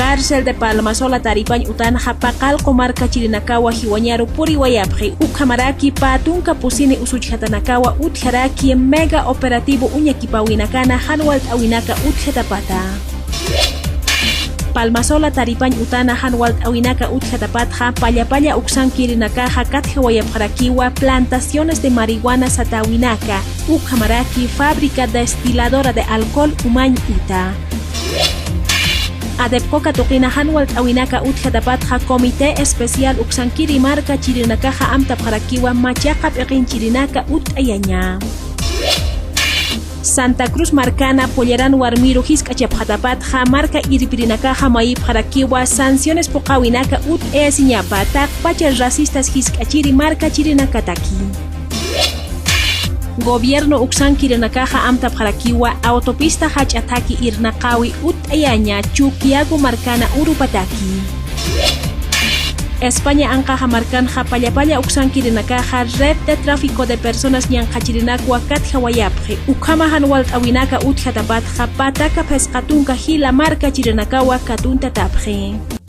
Cárcel de Palmasola Taripañ utan Japaqal comarca Chirinakawa Hiwañaru Puriwayapri Ukamaraki Patunka Pusini Usuchhatanakawa Utjaraki mega operativo Uñakipawinakana Hanwalt Awinaka Utjatapata Palmasola Taripañ utana Hanwalt Awinaka Utjatapatja Pallapalla Uksan Kirinakaja Katjawayapjarakiwa plantaciones de marihuana Satawinaka Ukamaraki fábrica destiladora de alcohol Umañ Ita Adepcoca Tuqina Hanwalt Awinaka Utjatapatja Comité Especial Uksankiri Marca Chirinakaja Amtapjarakiwa Machaqa Peqin Chirinaka Ayaña Santa Cruz Marcana Polleran Warmiru Hiskachapjatapatja Marca Iripirinakaja Mayipjarakiwa Sanciones Pokawinaka Esiñapata Pachas Racistas Hiskachiri Marca Chirinakataki Gobierno Uksan Kirinakaja Amtapjarakiwa Autopista Hachataki Irnaqawi Ayaña Chuquiago Marcana Urupataki España Ancaja Marcanja Pallapalla Uksan Kirinakaja Red de Tráfico de Personas Ñanqachirinakwa Katjawayapje Ukama Hanwalt Awinaka Utjatapatja Pataka Pesqatunka Hila Marca Chirinakawa Katuntatapje